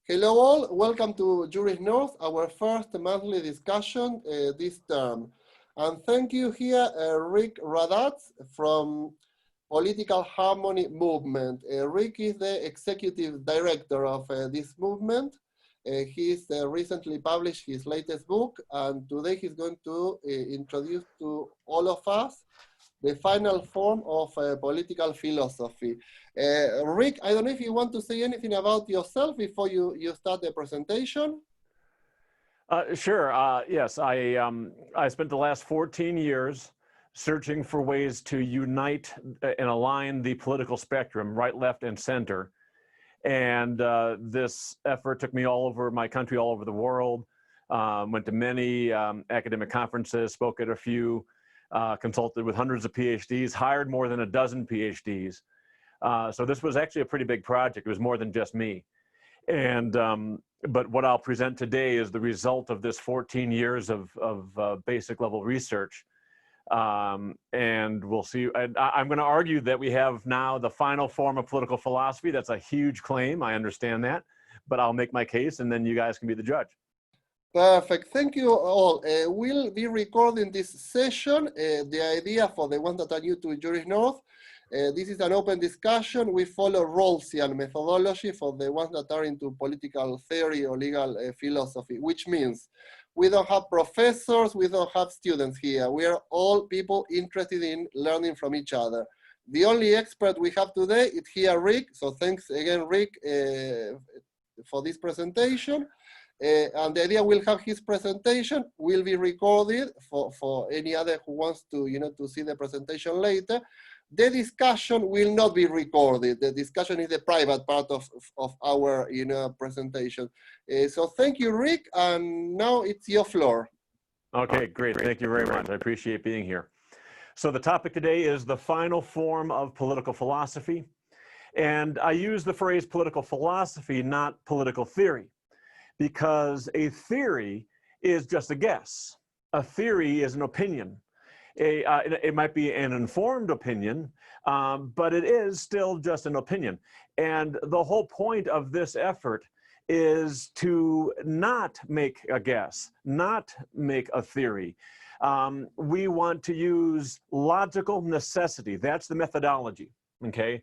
Hello all, welcome to Juris North, our first monthly discussion this term. And thank you here, Rick Raddatz from Political Harmony Movement. Rick is the executive director of this movement. He's recently published his latest book, and today he's going to introduce to all of us the final form of political philosophy. Rick, I don't know if you want to say anything about yourself before you start the presentation. Sure. Yes, I spent the last 14 years searching for ways to unite and align the political spectrum, right, left, and center. And this effort took me all over my country, all over the world. Went to many academic conferences, spoke at a few, consulted with hundreds of PhDs, hired more than a dozen PhDs. So this was actually a pretty big project. It was more than just me. And but what I'll present today is the result of this 14 years of basic level research. And we'll see. I'm going to argue that we have now the final form of political philosophy. That's a huge claim. I understand that. But I'll make my case, and then you guys can be the judge. Perfect. Thank you all. We'll be recording this session. The idea for the ones that are new to Juris North, this is an open discussion. We follow Rawlsian methodology for the ones that are into political theory or legal philosophy, which means we don't have professors, we don't have students here. We are all people interested in learning from each other. The only expert we have today is here, Rick. So thanks again, Rick, for this presentation. And the idea we'll have his presentation will be recorded for any other who wants to, to see the presentation later. The discussion will not be recorded. The discussion is the private part of our, presentation. So thank you, Rick, and now it's your floor. Okay, great. Thank you very much. I appreciate being here. So the topic today is the final form of political philosophy. And I use the phrase political philosophy, not political theory, because a theory is just a guess. A theory is an opinion. It might be an informed opinion, but it is still just an opinion. And the whole point of this effort is to not make a guess, not make a theory. We want to use logical necessity. That's the methodology, okay?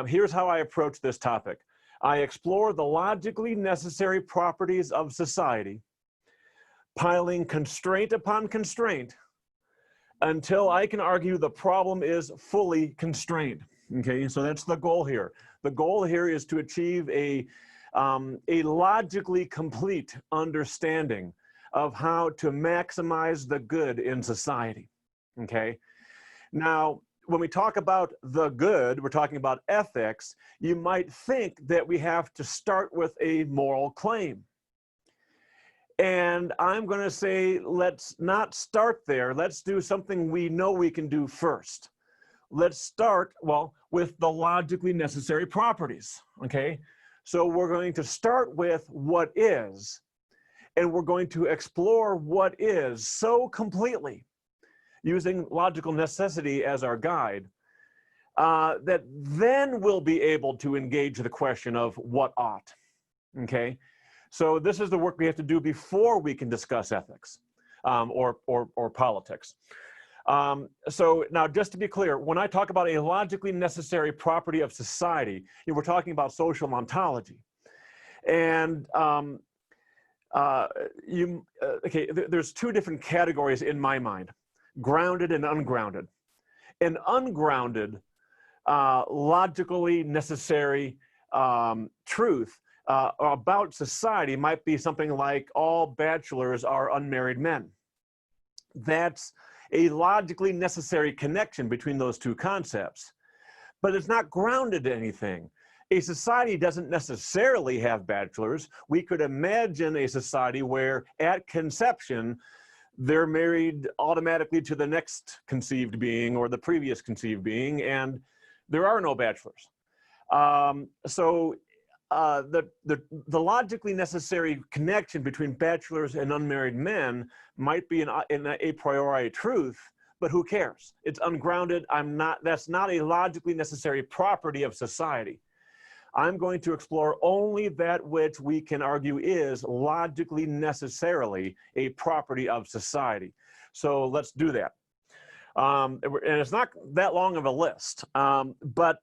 Here's how I approach this topic. I explore the logically necessary properties of society, piling constraint upon constraint, until I can argue the problem is fully constrained. Okay, so that's the goal here. The goal here is to achieve a logically complete understanding of how to maximize the good in society. Okay, now when we talk about the good, we're talking about ethics. You might think that we have to start with a moral claim. And I'm going to say, let's not start there. Let's do something we know we can do first. Let's start, well, with the logically necessary properties, okay? So we're going to start with what is, and we're going to explore what is so completely, using logical necessity as our guide, that then we'll be able to engage the question of what ought, okay? So this is the work we have to do before we can discuss ethics or politics. So now, just to be clear, when I talk about a logically necessary property of society, we're talking about social ontology. And okay, there's two different categories in my mind: grounded and ungrounded. An ungrounded, logically necessary truth about society might be something like all bachelors are unmarried men. That's a logically necessary connection between those two concepts, but it's not grounded in anything. A society doesn't necessarily have bachelors. We could imagine a society where at conception, they're married automatically to the next conceived being or the previous conceived being, and there are no bachelors. The logically necessary connection between bachelors and unmarried men might be an a priori truth, but who cares? It's ungrounded. That's not a logically necessary property of society. I'm going to explore only that which we can argue is logically necessarily a property of society. So let's do that. And it's not that long of a list, but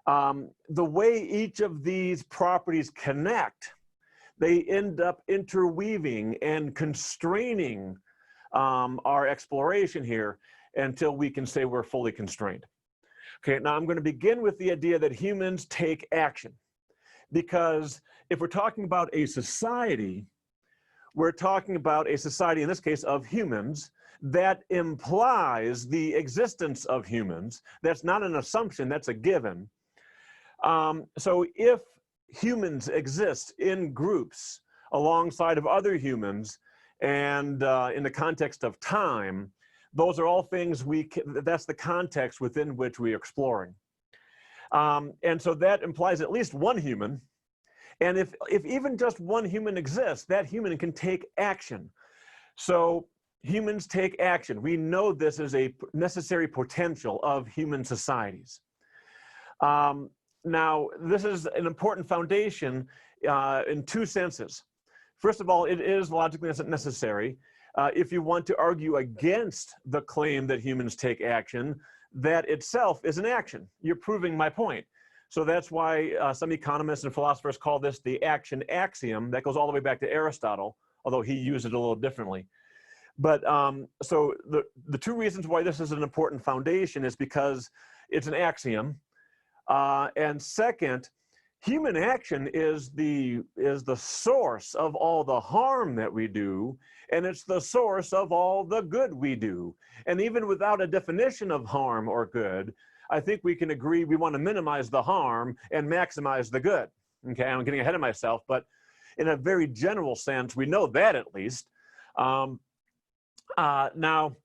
the way each of these properties connect, they end up interweaving and constraining our exploration here until we can say we're fully constrained. Okay, now I'm going to begin with the idea that humans take action, because if we're talking about a society, we're talking about a society, in this case, of humans, that implies the existence of humans. That's not an assumption, that's a given. So if humans exist in groups alongside of other humans and in the context of time, those are all things that's the context within which we're exploring. And so that implies at least one human. And if even just one human exists, that human can take action. So humans take action. We know this is a necessary potential of human societies. Now, this is an important foundation in two senses. First of all, it is logically necessary. If you want to argue against the claim that humans take action, that itself is an action. You're proving my point. So that's why some economists and philosophers call this the action axiom. That goes all the way back to Aristotle, although he used it a little differently. But so the two reasons why this is an important foundation is because it's an axiom. And second, human action is the source of all the harm that we do, and it's the source of all the good we do. And even without a definition of harm or good, I think we can agree we want to minimize the harm and maximize the good. Okay, I'm getting ahead of myself, but in a very general sense, we know that at least. Now,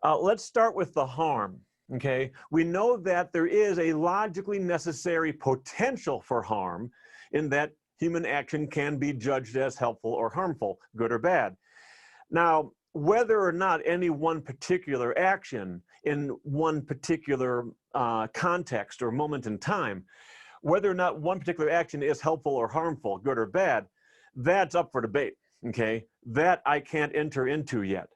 let's start with the harm. Okay, we know that there is a logically necessary potential for harm in that human action can be judged as helpful or harmful, good or bad. Now, whether or not any one particular action in one particular context or moment in time, whether or not one particular action is helpful or harmful, good or bad, that's up for debate, okay? That I can't enter into yet.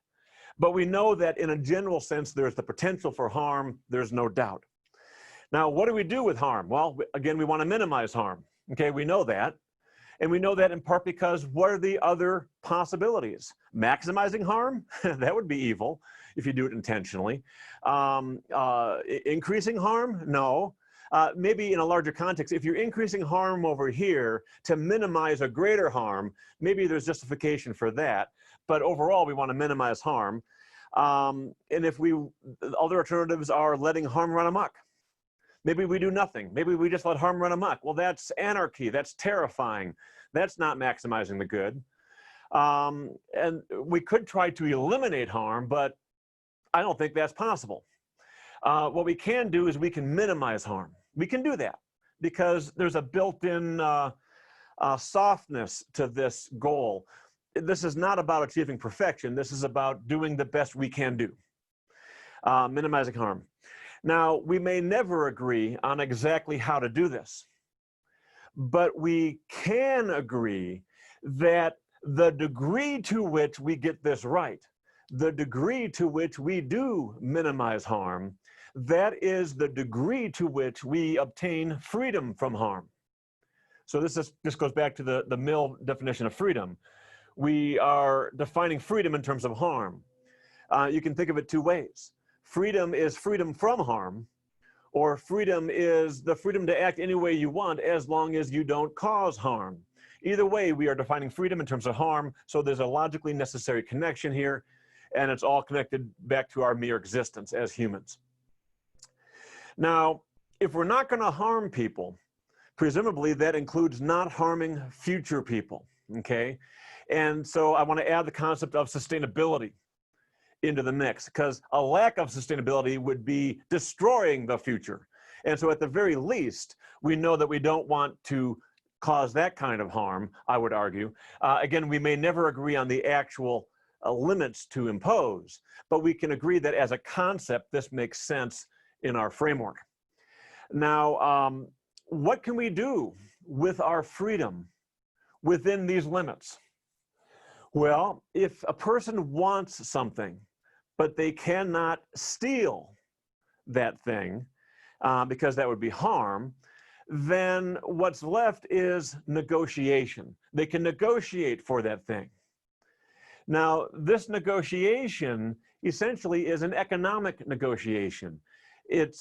But we know that in a general sense, there's the potential for harm, there's no doubt. Now, what do we do with harm? Well, again, we want to minimize harm, okay? We know that. And we know that in part because what are the other possibilities? Maximizing harm? That would be evil if you do it intentionally. Increasing harm? No. Maybe in a larger context, if you're increasing harm over here to minimize a greater harm, maybe there's justification for that. But overall, we want to minimize harm. And if other alternatives are letting harm run amok. Maybe we do nothing. Maybe we just let harm run amok. Well, that's anarchy. That's terrifying. That's not maximizing the good. And we could try to eliminate harm, but I don't think that's possible. What we can do is we can minimize harm. We can do that because there's a built-in softness to this goal. This is not about achieving perfection. This is about doing the best we can do, minimizing harm. Now, we may never agree on exactly how to do this, but we can agree that the degree to which we get this right, the degree to which we do minimize harm, that is the degree to which we obtain freedom from harm. So this goes back to the Mill definition of freedom. We are defining freedom in terms of harm. You can think of it two ways. Freedom is freedom from harm, or freedom is the freedom to act any way you want as long as you don't cause harm. Either way, we are defining freedom in terms of harm, so there's a logically necessary connection here, and it's all connected back to our mere existence as humans. Now, if we're not going to harm people, presumably that includes not harming future people, okay? And so I want to add the concept of sustainability into the mix, because a lack of sustainability would be destroying the future. And so at the very least, we know that we don't want to cause that kind of harm, I would argue. Again, we may never agree on the actual limits to impose, but we can agree that as a concept, this makes sense in our framework. Now, what can we do with our freedom within these limits? Well, if a person wants something, but they cannot steal that thing because that would be harm, then what's left is negotiation. They can negotiate for that thing. Now, this negotiation essentially is an economic negotiation. It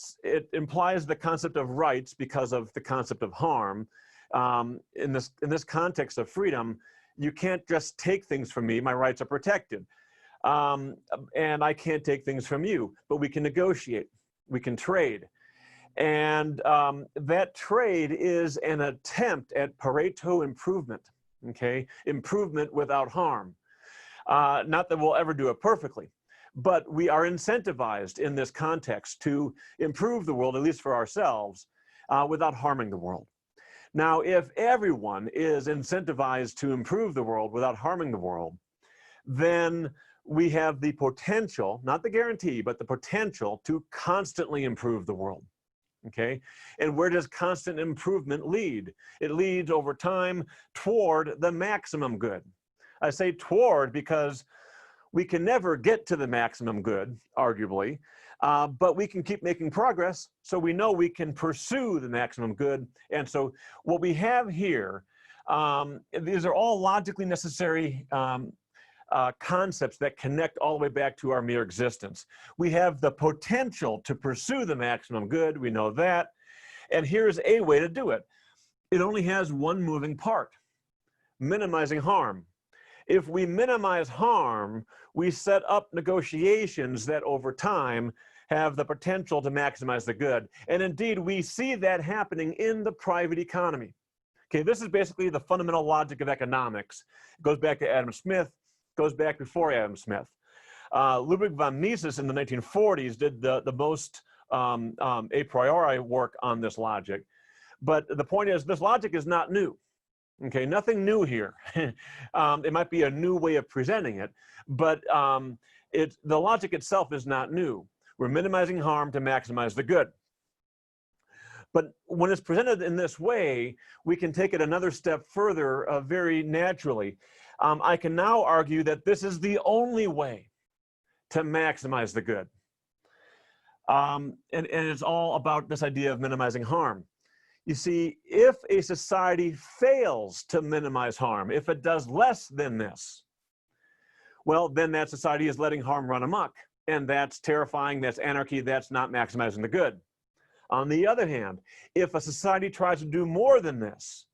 implies the concept of rights because of the concept of harm. In this context of freedom, you can't just take things from me. My rights are protected. And I can't take things from you, but we can negotiate. We can trade. And that trade is an attempt at Pareto improvement, okay? Improvement without harm. Not that we'll ever do it perfectly, but we are incentivized in this context to improve the world, at least for ourselves, without harming the world. Now, if everyone is incentivized to improve the world without harming the world, then we have the potential, not the guarantee, but the potential to constantly improve the world. Okay, and where does constant improvement lead? It leads over time toward the maximum good. I say toward because we can never get to the maximum good, arguably, but we can keep making progress, so we know we can pursue the maximum good. And so what we have here, these are all logically necessary concepts that connect all the way back to our mere existence. We have the potential to pursue the maximum good, we know that, and here's a way to do it. It only has one moving part: minimizing harm. If we minimize harm, we set up negotiations that over time have the potential to maximize the good. And indeed, we see that happening in the private economy. Okay, this is basically the fundamental logic of economics. It goes back to Adam Smith, goes back before Adam Smith. Ludwig von Mises in the 1940s did the most a priori work on this logic. But the point is, this logic is not new. Okay, nothing new here. It might be a new way of presenting it, but the logic itself is not new. We're minimizing harm to maximize the good. But when it's presented in this way, we can take it another step further very naturally. I can now argue that this is the only way to maximize the good. And it's all about this idea of minimizing harm. You see, if a society fails to minimize harm, if it does less than this, well, then that society is letting harm run amok. And that's terrifying, that's anarchy, that's not maximizing the good. On the other hand, if a society tries to do more than this,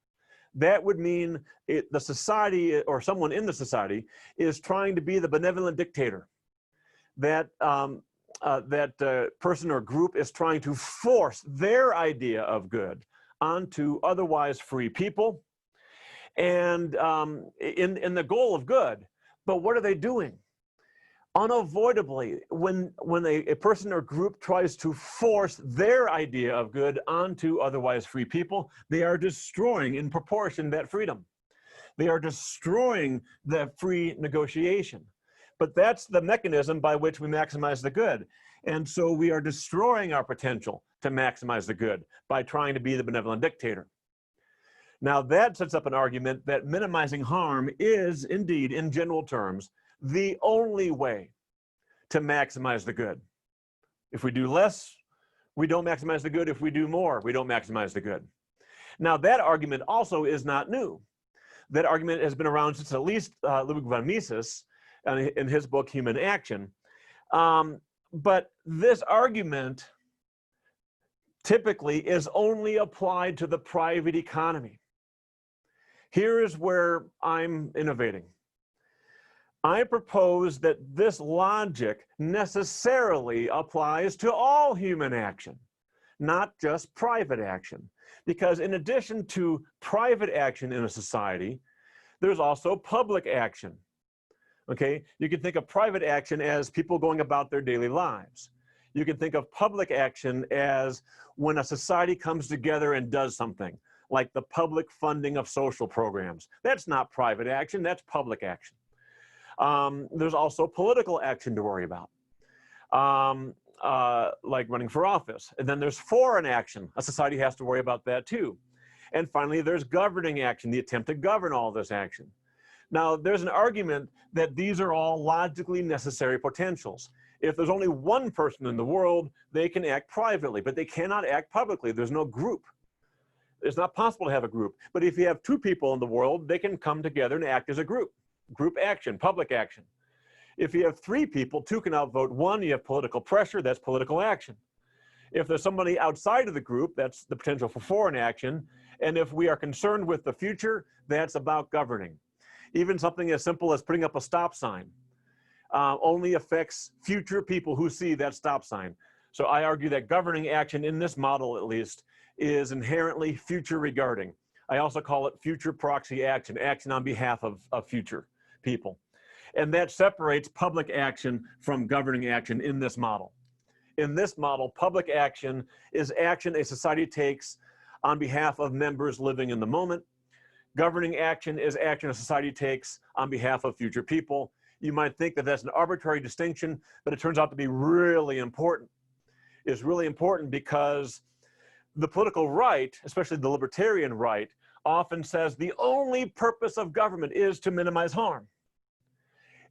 that would mean the society or someone in the society is trying to be the benevolent dictator. That person or group is trying to force their idea of good onto otherwise free people, and in the goal of good. But what are they doing? Unavoidably, when a person or group tries to force their idea of good onto otherwise free people, they are destroying in proportion that freedom. They are destroying the free negotiation. But that's the mechanism by which we maximize the good. And so we are destroying our potential to maximize the good by trying to be the benevolent dictator. Now that sets up an argument that minimizing harm is indeed, in general terms, the only way to maximize the good. If we do less, we don't maximize the good. If we do more, we don't maximize the good. Now that argument also is not new. That argument has been around since at least Ludwig von Mises in his book, Human Action. But this argument typically is only applied to the private economy. Here is where I'm innovating. I propose that this logic necessarily applies to all human action, not just private action. Because in addition to private action in a society, there's also public action. Okay, you can think of private action as people going about their daily lives. You can think of public action as when a society comes together and does something, like the public funding of social programs. That's not private action, that's public action. There's also political action to worry about. like running for office. And then there's foreign action. A society has to worry about that too. And finally, there's governing action, the attempt to govern all this action. Now, there's an argument that these are all logically necessary potentials. If there's only one person in the world, they can act privately, but they cannot act publicly. There's no group. It's not possible to have a group. But if you have two people in the world, they can come together and act as a group. Group action, public action. If you have three people, two can outvote one, you have political pressure, that's political action. If there's somebody outside of the group, that's the potential for foreign action. And if we are concerned with the future, that's about governing. Even something as simple as putting up a stop sign only affects future people who see that stop sign. So I argue that governing action in this model, at least, is inherently future regarding. I also call it future proxy action, action on behalf of future people. And that separates public action from governing action in this model. In this model, public action is action a society takes on behalf of members living in the moment. Governing action is action a society takes on behalf of future people. You might think that that's an arbitrary distinction, but it turns out to be really important. It's really important because the political right, especially the libertarian right, often says the only purpose of government is to minimize harm.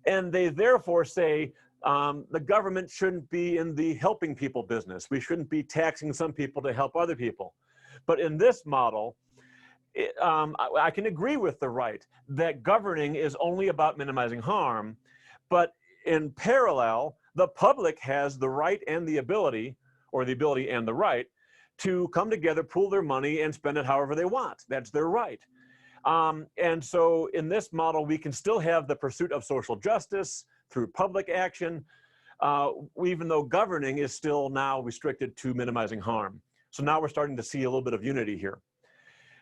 And they therefore say the government shouldn't be in the helping people business. We shouldn't be taxing some people to help other people. But in this model, I can agree with the right that governing is only about minimizing harm, but in parallel, the public has the right and the ability, or the ability and the right, to come together, pool their money, and spend it however they want. That's their right. And so in this model, we can still have the pursuit of social justice through public action, even though governing is still now restricted to minimizing harm. So now we're starting to see a little bit of unity here.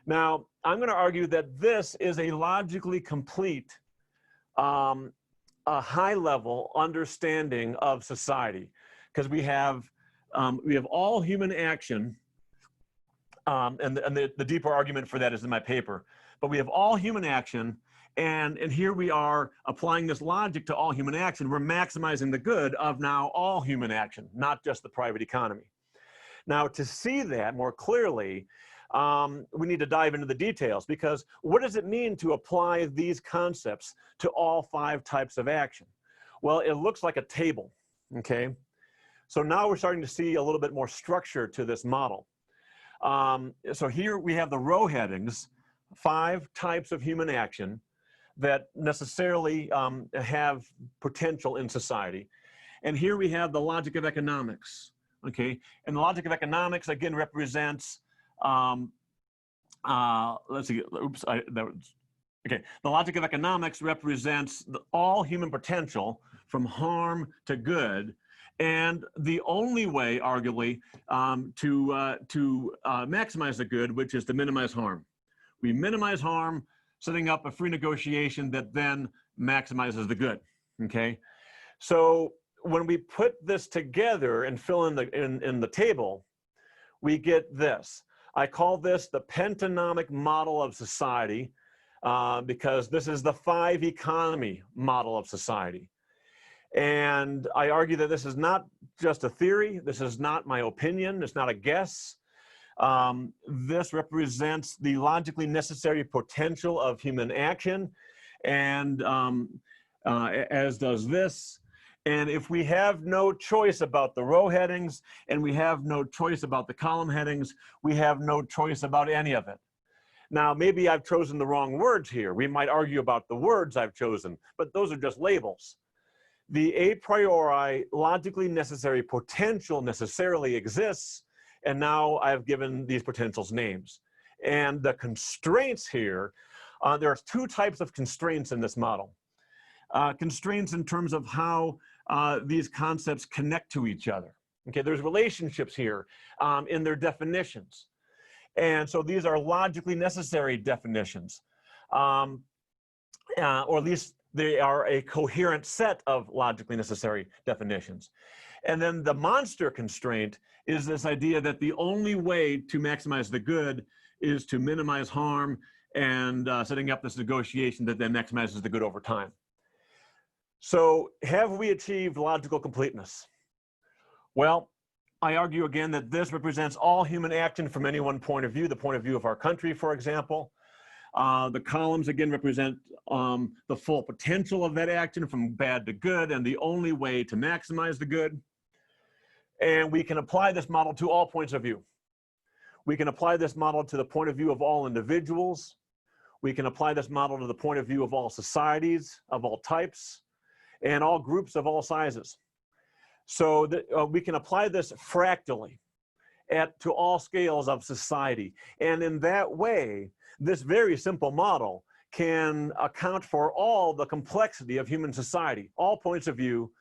Now, I'm going to argue that this is a logically complete, a high-level understanding of society, because we have all human action, and the deeper argument for that is in my paper. But we have all human action, and here we are applying this logic to all human action. We're maximizing the good of now all human action, not just the private economy. Now, to see that more clearly, we need to dive into the details, because what does it mean to apply these concepts to all 5 types of action? Well, it looks like a table, okay? So now we're starting to see a little bit more structure to this model. So here we have the row headings, 5 types of human action that necessarily have potential in society. And here we have the logic of economics, okay? And the logic of economics, again, represents, let's see, oops, okay. The logic of economics represents all human potential from harm to good. And the only way, arguably, to maximize the good, which is to minimize harm. We minimize harm, setting up a free negotiation that then maximizes the good, okay? So when we put this together and fill in the table, we get this. I call this the pentanomic model of society because this is the 5 economy model of society. And I argue that this is not just a theory. This is not my opinion. It's not a guess. This represents the logically necessary potential of human action, and as does this. And if we have no choice about the row headings and we have no choice about the column headings, we have no choice about any of it. Now, maybe I've chosen the wrong words here. We might argue about the words I've chosen, but those are just labels. The a priori logically necessary potential necessarily exists, and now I've given these potentials names. And the constraints here, there are 2 types of constraints in this model. Constraints in terms of how these concepts connect to each other. Okay, there's relationships here in their definitions. And so these are logically necessary definitions, or at least they are a coherent set of logically necessary definitions. And then the monster constraint is this idea that the only way to maximize the good is to minimize harm, and setting up this negotiation that then maximizes the good over time. So have we achieved logical completeness? Well, I argue again that this represents all human action from any one point of view, the point of view of our country, for example. The columns again represent the full potential of that action from bad to good and the only way to maximize the good. And we can apply this model to all points of view. We can apply this model to the point of view of all individuals. We can apply this model to the point of view of all societies, of all types, and all groups of all sizes. So that we can apply this fractally to all scales of society. And in that way, this very simple model can account for all the complexity of human society, all points of view,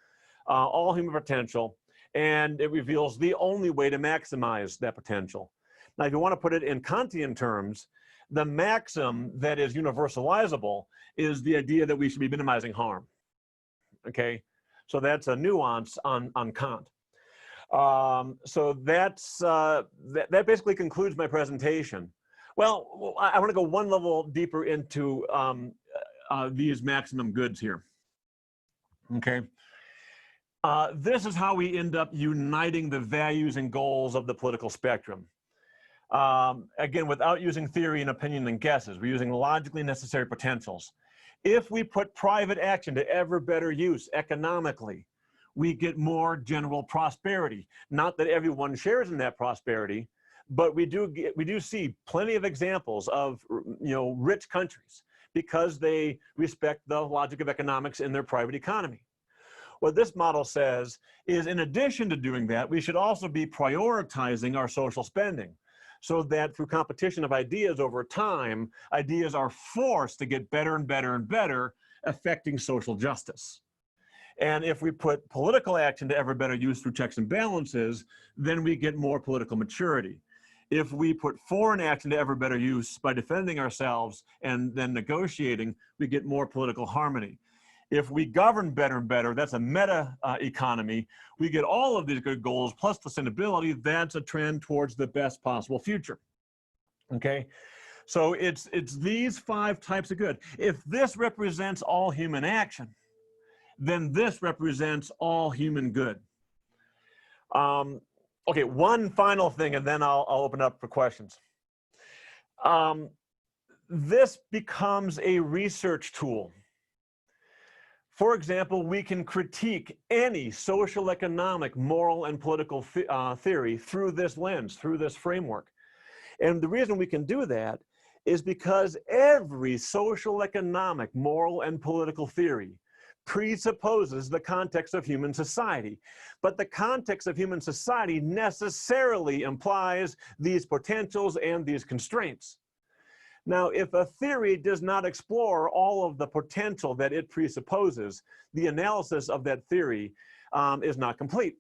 all human potential, and it reveals the only way to maximize that potential. Now, if you want to put it in Kantian terms, the maxim that is universalizable is the idea that we should be minimizing harm, okay? So that's a nuance on Kant. So that basically concludes my presentation. Well, I want to go one level deeper into these maximum goods here, okay? This is how we end up uniting the values and goals of the political spectrum. Again, without using theory and opinion and guesses, we're using logically necessary potentials. If we put private action to ever better use economically, we get more general prosperity. Not that everyone shares in that prosperity, but we do see plenty of examples of rich countries because they respect the logic of economics in their private economy. What this model says is, in addition to doing that, we should also be prioritizing our social spending, so that through competition of ideas over time, ideas are forced to get better and better and better, affecting social justice. And if we put political action to ever better use through checks and balances, then we get more political maturity. If we put foreign action to ever better use by defending ourselves and then negotiating, we get more political harmony. If we govern better and better, that's a meta economy, we get all of these good goals plus sustainability. That's a trend towards the best possible future, okay? So it's these 5 types of good. If this represents all human action, then this represents all human good. Okay, one final thing, and then I'll open up for questions. This becomes a research tool. For example, we can critique any social, economic, moral, and political theory through this lens, through this framework. And the reason we can do that is because every social, economic, moral, and political theory presupposes the context of human society. But the context of human society necessarily implies these potentials and these constraints. Now, if a theory does not explore all of the potential that it presupposes, the analysis of that theory is not complete.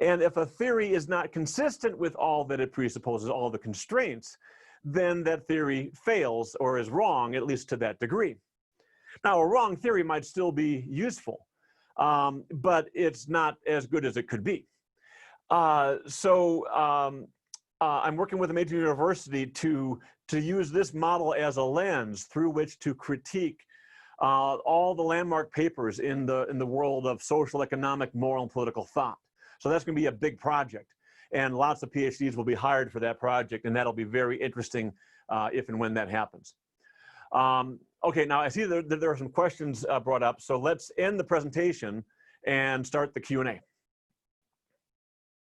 And if a theory is not consistent with all that it presupposes, all the constraints, then that theory fails or is wrong, at least to that degree. Now, a wrong theory might still be useful, but it's not as good as it could be. I'm working with a major university to use this model as a lens through which to critique all the landmark papers in the world of social, economic, moral, and political thought. So that's going to be a big project, and lots of PhDs will be hired for that project, and that'll be very interesting if and when that happens. Okay, now I see that there are some questions brought up, so let's end the presentation and start the Q&A.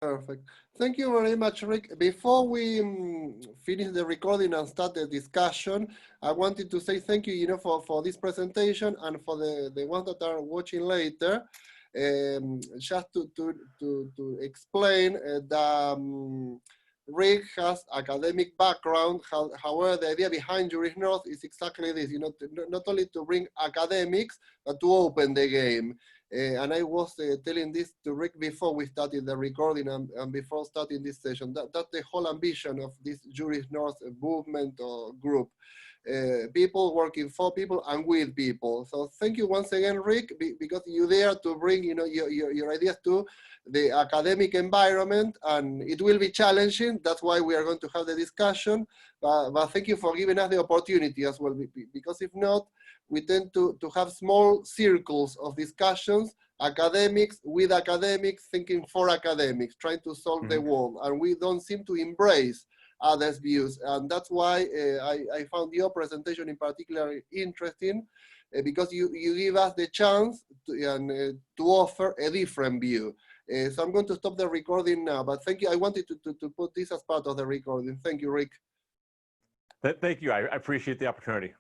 Perfect. Thank you very much, Rick. Before we finish the recording and start the discussion, I wanted to say thank you, for this presentation and for the ones that are watching later. Just to explain that Rick has academic background. However, the idea behind Juris North is exactly this, not only to bring academics, but to open the game. And I was telling this to Rick before we started the recording and before starting this session. That's the whole ambition of this Juris North movement or group. People working for people and with people. So thank you once again, Rick, because you're there to bring your ideas to the academic environment, and it will be challenging. That's why we are going to have the discussion. But thank you for giving us the opportunity as well, because if not, we tend to have small circles of discussions, academics with academics thinking for academics, trying to solve the world, and we don't seem to embrace others' views. And that's why I found your presentation in particular interesting, because you give us the chance to offer a different view. So I'm going to stop the recording now, but thank you. I wanted to put this as part of the recording. Thank you, Rick. Thank you. I appreciate the opportunity.